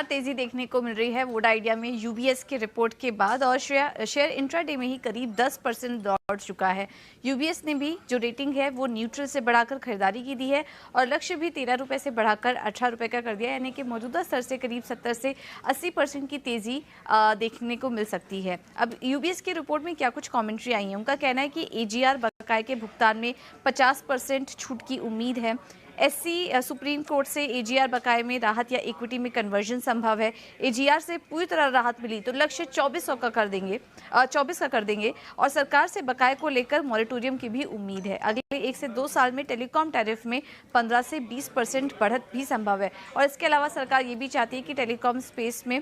तेजी देखने को मिल रही है वोडा आइडिया में यूबीएस के रिपोर्ट के बाद और शेयर इंट्राडे में ही करीब 10% दौड़ चुका है। यूबीएस ने भी जो रेटिंग है वो न्यूट्रल से बढ़ाकर खरीदारी की दी है और लक्ष्य भी 13 रुपए से बढ़ाकर 18 रुपए का कर दिया, यानी कि मौजूदा स्तर से करीब 70 से 80% की तेजी देखने को मिल सकती है। अब यूबीएस की रिपोर्ट में क्या कुछ कॉमेंट्री आई है, उनका कहना है कि एजीआर बकाये के भुगतान में 50% छूट की उम्मीद है। एससी सुप्रीम कोर्ट से एजीआर बकाये में राहत या इक्विटी में कन्वर्जन संभव है। एजीआर से पूरी तरह राहत मिली तो लक्ष्य 2400 का कर देंगे, 24 का कर देंगे और सरकार से बकाये को लेकर मॉरिटोरियम की भी उम्मीद है। अगले 1 से 2 साल में टेलीकॉम टैरिफ में 15 से 20% बढ़त भी संभव है और इसके अलावा सरकार ये भी चाहती है कि टेलीकॉम स्पेस में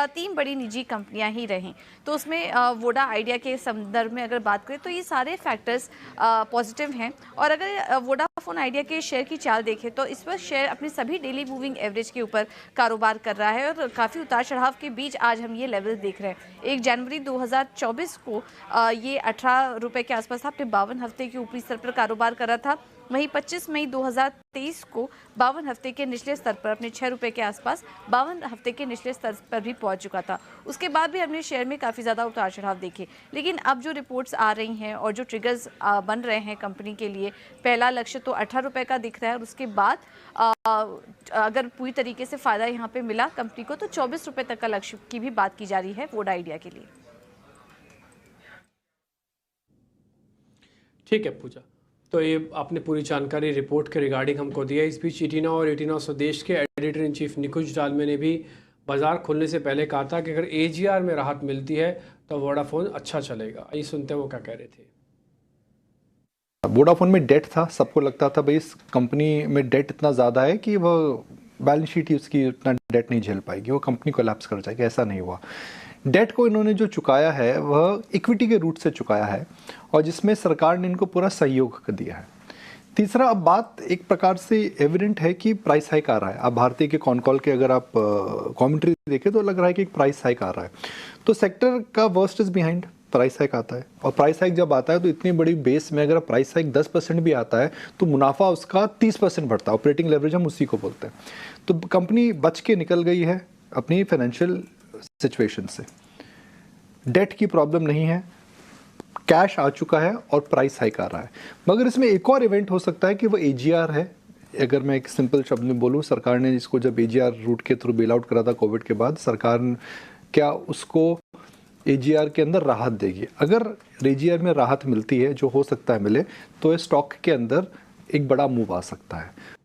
3 बड़ी निजी कंपनियां ही रहें। तो उसमें वोडा आइडिया के संदर्भ में अगर बात करें तो ये सारे फैक्टर्स पॉजिटिव हैं और अगर वोडाफोन आइडिया के शेयर की चाल देखें तो इस वक्त शेयर अपने सभी डेली मूविंग एवरेज के ऊपर कारोबार कर रहा है और काफ़ी उतार चढ़ाव के बीच आज हम ये लेवल देख रहे हैं। 1 जनवरी 2024 को ये 18 रुपये के आसपास था, अपने 52 हफ्ते के ऊपरी स्तर पर कारोबार कर रहा था। वहीं 25 मई 2023 को 52 हफ्ते के निचले स्तर पर अपने 6 रुपये के आसपास 52 हफ्ते के निचले स्तर पर भी पहुंच चुका था। उसके बाद भी हमने शेयर में काफ़ी ज़्यादा उतार चढ़ाव देखे, लेकिन अब जो रिपोर्ट्स आ रही हैं और जो ट्रिगर्स बन रहे हैं कंपनी के लिए, पहला लक्ष्य तो 18 रुपये का दिख रहा है और उसके बाद अगर पूरी तरीके से फ़ायदा यहाँ पे मिला कंपनी को तो 24 रुपये तक का लक्ष्य की भी बात की जा रही है वोडा आइडिया के लिए। ठीक है पूजा, तो ये आपने पूरी जानकारी रिपोर्ट के रिगार्डिंग हमको दिया। इस बीच एटीना और एटीना स्वदेश के एडिटर इन चीफ निकुंज डालमिया ने भी बाजार खुलने से पहले कहा था कि अगर एजीआर में राहत मिलती है तो वोडाफोन अच्छा चलेगा। आइए सुनते हैं वो क्या कह रहे थे। वोडाफोन में डेट था, सबको लगता था भाई इस कंपनी में डेट इतना ज़्यादा है कि वह बैलेंस शीट ही उसकी इतना डेट नहीं झेल पाएगी, वो कंपनी कोलैप्स कर जाएगी। ऐसा नहीं हुआ। डेट को इन्होंने जो चुकाया है वह इक्विटी के रूट से चुकाया है और जिसमें सरकार ने इनको पूरा सहयोग कर दिया है। तीसरा, अब बात एक प्रकार से एविडेंट है कि प्राइस हाइक आ रहा है। अब भारतीय के कॉन कॉल के अगर आप कमेंट्री देखें तो लग रहा है कि एक प्राइस हाइक आ रहा है। तो सेक्टर का worst is behind, price hike आता है और प्राइस हाइक जब आता है तो इतनी बड़ी बेस में अगर प्राइस हाइक 10% भी आता है तो मुनाफा उसका 30% बढ़ता है। ऑपरेटिंग लेवरेज हम उसी को बोलते हैं। तो कंपनी बच के निकल गई है अपनी फाइनेंशियल सिचुएशन से। डेट की प्रॉब्लम नहीं है, कैश आ चुका है और प्राइस हाइक आ रहा है। मगर इसमें एक और इवेंट हो सकता है कि वो एजीआर है। अगर मैं एक सिंपल शब्द में बोलूँ, सरकार ने इसको जब एजीआर रूट के थ्रू बेल आउट करा था कोविड के बाद, सरकार क्या उसको एजीआर के अंदर राहत देगी। अगर एजीआर में राहत मिलती है, जो हो सकता है मिले, तो स्टॉक के अंदर एक बड़ा मूव आ सकता है।